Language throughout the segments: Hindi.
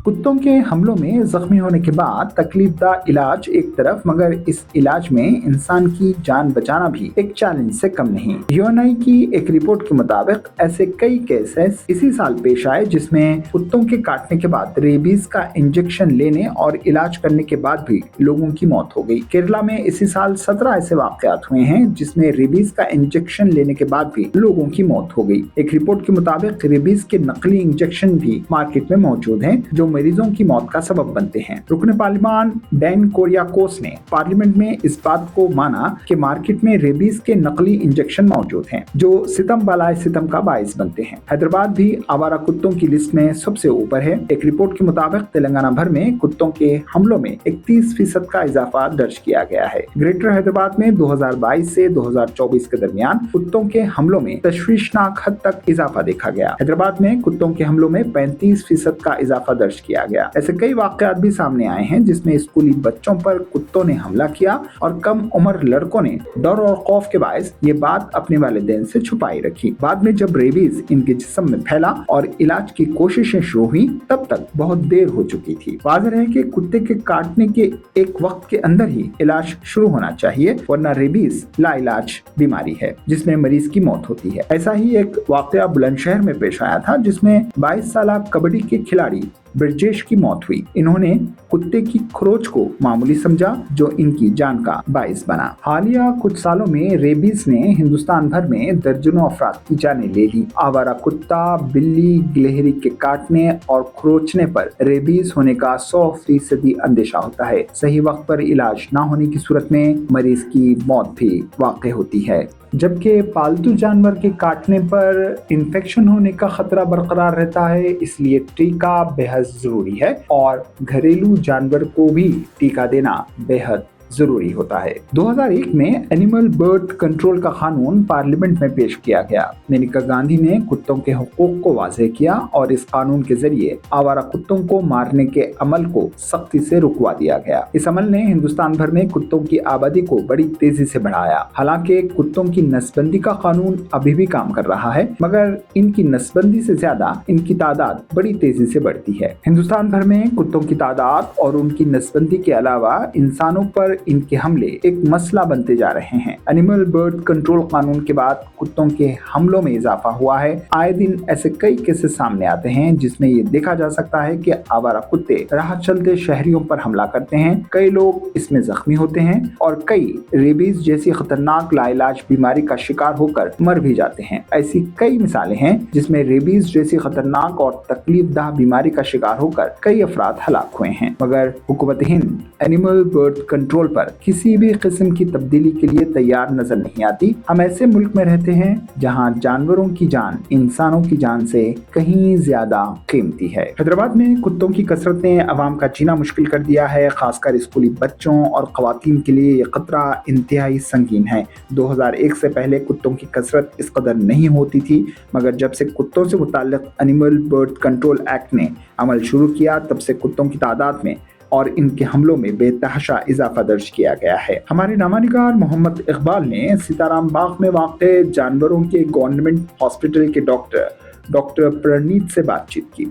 कुत्तों के हमलों में जख्मी होने के बाद तकलीफदा इलाज एक तरफ, मगर इस इलाज में इंसान की जान बचाना भी एक चैलेंज से कम नहीं। यूएनआई की एक रिपोर्ट के मुताबिक ऐसे कई केसेस इसी साल पेश आए जिसमें कुत्तों के काटने के बाद रेबीज का इंजेक्शन लेने और इलाज करने के बाद भी लोगों की मौत हो गई। केरला में इसी साल 17 ऐसे वाकयात हुए हैं जिसमें रेबीज का इंजेक्शन लेने के बाद भी लोगों की मौत हो गई। एक रिपोर्ट के मुताबिक रेबीज के नकली इंजेक्शन भी मार्केट में मौजूद हैं जो मरीजों की मौत का सबब बनते हैं। रुकने पार्लिमान डैन कोरियाकोस ने पार्लियामेंट में इस बात को माना कि मार्केट में रेबीज के नकली इंजेक्शन मौजूद हैं जो सितम बलाए सितम का बायस बनते हैं। हैदराबाद भी आवारा कुत्तों की लिस्ट में सबसे ऊपर है। एक रिपोर्ट के मुताबिक तेलंगाना भर में कुत्तों के हमलों में 31% का इजाफा दर्ज किया गया है। ग्रेटर हैदराबाद में 2022 से 2024 के दरमियान कुत्तों के हमलों में तशवीशनाक हद तक इजाफा देखा गया। हैदराबाद में कुत्तों के हमलों में 35% का इजाफा दर्ज किया गया। ऐसे कई वाकयात भी सामने आए हैं जिसमें स्कूली बच्चों पर कुत्तों ने हमला किया और कम उम्र लड़कों ने डर और खौफ के बायस ये बात अपने वालिदैन से छुपाई रखी। बाद में जब रेबीज इनके जिस्म में फैला और इलाज की कोशिशें शुरू हुई तब तक बहुत देर हो चुकी थी। वाज़ेह है कि कुत्ते के काटने के एक वक्त के अंदर ही इलाज शुरू होना चाहिए, वरना रेबीज लाइलाज बीमारी है जिसमें मरीज की मौत होती है। ऐसा ही एक वाकया बुलंदशहर में पेश आया था जिसमें 22 साल कबड्डी के खिलाड़ी ब्रजेश की मौत हुई। इन्होंने कुत्ते की खरोच को मामूली समझा जो इनकी जान का बाइस बना। हालिया कुछ सालों में रेबीज ने हिंदुस्तान भर में दर्जनों अफराद की जानें ले ली। आवारा कुत्ता, बिल्ली, गिलहरी के काटने और खरोचने पर रेबीज होने का 100% अंदेशा होता है। सही वक्त पर इलाज न होने की सूरत में मरीज की मौत भी वाक़ई होती है, जबकि पालतू जानवर के काटने पर इन्फेक्शन होने का खतरा बरकरार रहता है। इसलिए टीका बेहद जरूरी है और घरेलू जानवर को भी टीका देना बेहद जरूरी होता है। 2001 में एनिमल बर्थ कंट्रोल का कानून पार्लियामेंट में पेश किया गया। मेनका गांधी ने कुत्तों के हुकूक को वाज़ेह किया और इस कानून के जरिए आवारा कुत्तों को मारने के अमल को सख्ती से रुकवा दिया गया। इस अमल ने हिंदुस्तान भर में कुत्तों की आबादी को बड़ी तेजी से बढ़ाया। हालांकि कुत्तों की नस्बंदी का कानून अभी भी काम कर रहा है, मगर इनकी नस्बंदी से ज्यादा इनकी तादाद बड़ी तेजी से बढ़ती है। हिंदुस्तान भर में कुत्तों की तादाद और उनकी नस्बंदी के अलावा इंसानों पर इनके हमले एक मसला बनते जा रहे हैं। एनिमल बर्थ कंट्रोल कानून के बाद कुत्तों के हमलों में इजाफा हुआ है। आए दिन ऐसे कई केसेस सामने आते हैं जिसमें ये देखा जा सकता है कि आवारा कुत्ते राह चलते शहरियों पर हमला करते हैं। कई लोग इसमें जख्मी होते हैं और कई रेबीज जैसी खतरनाक लाइलाज बीमारी का शिकार होकर मर भी जाते हैं। ऐसी कई मिसालें हैं जिसमें रेबीज जैसी खतरनाक और तकलीफदाह बीमारी का शिकार होकर कई अफराद हलाक हुए हैं, मगर हुकूमत हिंद एनिमल बर्थ कंट्रोल पर किसी भी किस्म की तब्दीली के लिए तैयार नजर नहीं आती। हम ऐसे मुल्क में रहते हैं जहां जानवरों की जान इंसानों की जान से कहीं ज्यादा कीमती है। हैदराबाद में कुत्तों की कसरत ने आवाम का जीना मुश्किल कर दिया है। खासकर स्कूली बच्चों और खवातीन के लिए ये खतरा इंतहाई संगीन है। 2001 से पहले कुत्तों की कसरत इस कदर नहीं होती थी, मगर जब से कुत्तों से मुताल्लिक एनिमल बर्थ कंट्रोल एक्ट ने अमल शुरू किया तब से कुत्तों की तादाद में और इनके हमलों में बेतहाशा इजाफा दर्ज किया गया है। हमारे नामानिगार मोहम्मद इकबाल ने सीताराम बाग में वाक़े जानवरों के गवर्नमेंट हॉस्पिटल के डॉक्टर प्रणीत से बातचीत की।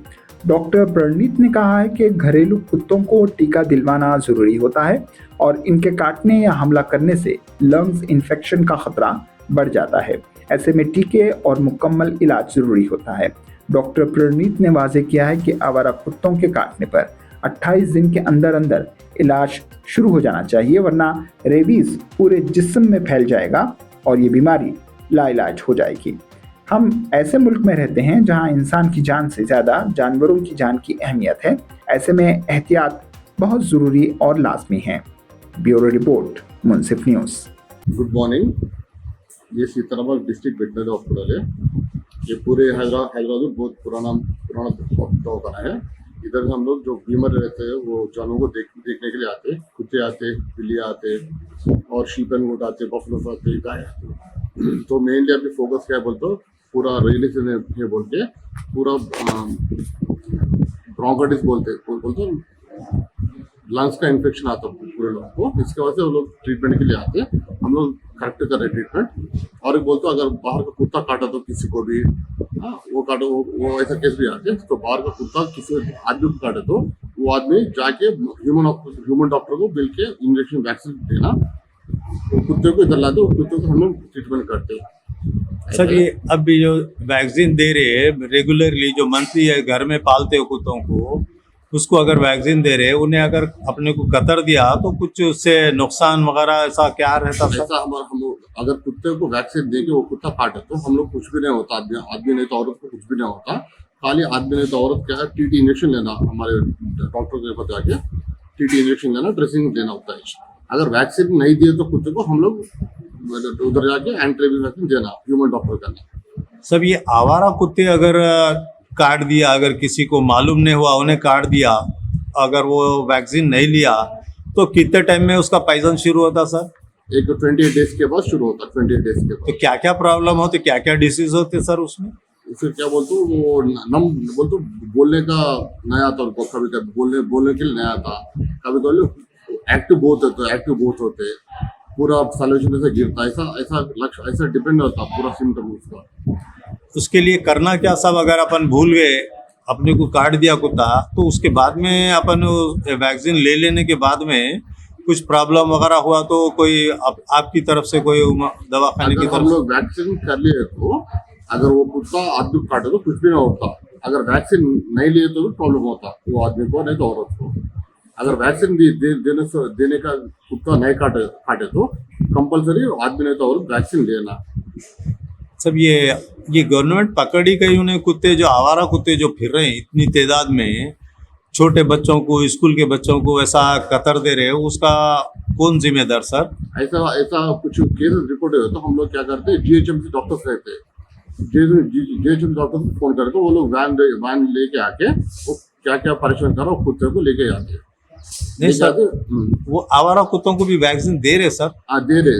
डॉक्टर प्रणीत ने कहा है कि घरेलू कुत्तों को टीका दिलवाना जरूरी होता है और इनके काटने या हमला करने से लंग्स इन्फेक्शन का खतरा बढ़ जाता है। ऐसे में टीके और मुकम्मल इलाज जरूरी होता है। डॉक्टर प्रणीत ने वाज़ेह किया है कि आवारा कुत्तों के काटने पर 28 दिन के अंदर अंदर इलाज शुरू हो जाना चाहिए, वरना रेबीज पूरे जिस्म में फैल जाएगा और ये बीमारी लाइलाज हो जाएगी। हम ऐसे मुल्क में रहते हैं जहां इंसान की जान से ज़्यादा जानवरों की जान की अहमियत है। ऐसे में एहतियात बहुत ज़रूरी और लाजमी है। ब्यूरो रिपोर्ट, मुंसिफ न्यूज़। Good morning. ये सीतारामबाग डिस्ट्रिक्ट वेटनरी हॉस्पिटल है। ये पूरे हैदराबाद में बहुत पुराना दवाखाना है। इधर हम लोग जो बीमार रहते हैं वो जानवरों को देखने के लिए आते हैं। कुत्ते आते, बिल्ली आते और शीप एंड गोट आते, बफलोस आते, गाय आते। तो मेनली अभी फोकस क्या बोलते हो, पूरा रेगुलेशन है बोल के पूरा ब्रोंकाइटिस बोलते लंग्स का इन्फेक्शन आता है पूरे लोगों को। इसके वजह से वो लोग ट्रीटमेंट के लिए आते हैं। हम लोग करेक्ट कर रहे ट्रीटमेंट। और एक बोलते अगर बाहर का कुत्ता काटा तो किसी को भी वो काटो, वो ऐसा केस भी आते हैं। तो बाहर का कुत्ता किसी आदमी को काटे तो वो आदमी जाके ह्यूमन डॉक्टर को बिल के इंजेक्शन वैक्सीन देना, वो कुत्ते को इधर लाते, वो कुत्ते को हम लोग ट्रीटमेंट करते हैं। सर ये अब भी जो वैक्सीन दे रहे हैं रेगुलरली, जो मंथली है घर में पालते हो कुत्तों को, उसको अगर वैक्सीन दे रहे हैं, उन्हें अगर अपने को कतर दिया तो कुछ उससे नुकसान वगैरह ऐसा क्या रहता सर? ऐसा हम अगर कुत्ते को वैक्सीन दे के वो कुत्ता काटे तो हम लोग कुछ भी नहीं होता, आदमी नहीं तो औरत को कुछ भी नहीं होता। खाली आदमी नहीं तो औरत क्या है, टीटी इंजेक्शन लेना, हमारे डॉक्टर के पास जाके टीटी इंजेक्शन लेना, ड्रेसिंग देना होता है। अगर वैक्सीन नहीं दिए तो कुत्ते को हम लोग उधर जाके एंटीरेबीज वैक्सीन देना, ह्यूमन डॉक्टर करना। सब ये आवारा कुत्ते अगर काट दिया, अगर किसी को मालूम नहीं हुआ उन्हें काट दिया, अगर वो वैक्सीन नहीं लिया तो कितने टाइम में उसका पॉइजन शुरू होता सर? एक 28 डेज के बाद शुरू होता है। 28 डेज के तो बाद क्या क्या प्रॉब्लम होती, क्या क्या डिसीज होते सर उसमें? फिर क्या बोलते वो नम बोलते बोलने का नया आता उनको, कभी कभी बोलने के लिए नया आता, कभी कभी एक्टिव बहुत होते, पूरा सॉल्यूशन से गिरता, ऐसा लक्ष्य ऐसा डिपेंड होता पूरा सिम्टम उसका। उसके लिए करना क्या सब, अगर अपन भूल गए अपने को काट दिया कुत्ता तो उसके बाद में अपन वैक्सीन ले लेने के बाद में कुछ प्रॉब्लम वगैरह हुआ तो कोई आपकी तरफ से कोई दवाखाने की अगर हम तरफ लोग वैक्सीन कर लिए तो अगर वो कुत्ता आदमी को काटे तो कुछ भी नहीं होता। अगर वैक्सीन नहीं लिए तो भी प्रॉब्लम होता, वो आदमी को नहीं तो औरत को। अगर वैक्सीन देने का कुत्ता नहीं काटे तो कंपलसरी आदमी नहीं तो औरत वैक्सीन लेना। सब ये गवर्नमेंट पकड़ ही गई उन्हें, कुत्ते जो आवारा कुत्ते जो फिर रहे हैं इतनी तादाद में, छोटे बच्चों को, स्कूल के बच्चों को ऐसा कतर दे रहे हैं, उसका कौन जिम्मेदार सर? ऐसा कुछ केसेस रिपोर्ट है तो हम लोग क्या करते हैं, जीएचएमसी डॉक्टर्स रहते हैं, जीएचएमसी डॉक्टर को फोन करके वो लोग वैन लेके आके वो क्या क्या परेशान करो कुत्ते को लेके आते हैं। नहीं सर, वो आवारा कुत्तों को भी वैक्सीन दे रहे सर? दे रहे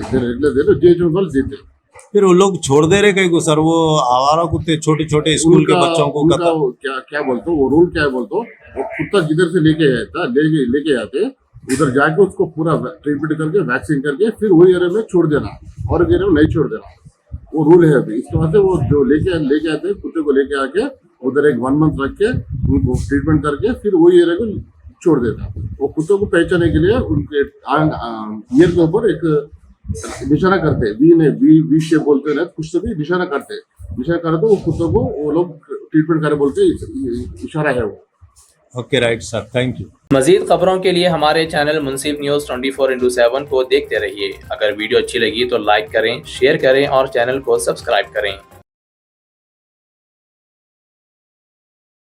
जीएचएमसी वाले देते। फिर वो लोग छोड़ दे रहे कहीं को सर, वो आवारा कुत्ते छोटे छोटे स्कूल के बच्चों को क्या बोलते वो रूल क्या है बोलते, वो कुत्ता जिधर से लेके आते उधर जाके उसको पूरा ट्रीटमेंट करके वैक्सीन करके फिर वही एरिया में छोड़ देना, और एरिया में नहीं छोड़ देना, वो रूल है अभी। इसके बाद से वो जो लेके आते कुत्ते को लेके आके उधर एक 1 मंथ रख के उनको ट्रीटमेंट करके फिर वही एरिया को छोड़ देता। वो कुत्तों को पहचानने के लिए उनके ईयर के ऊपर एक निशाना करते, वी शेप बोलते हैं, कुछ तो भी निशाना करे तो वो कुत्तों को वो लोग ट्रीटमेंट करे बोलते, इशारा है वो। Okay right sir, thank you. मजीद खबरों के लिए हमारे चैनल मुंसिफ न्यूज़ 24x7 को देखते रहिए। अगर वीडियो अच्छी लगी तो लाइक करें, शेयर करें और चैनल को सब्सक्राइब करें।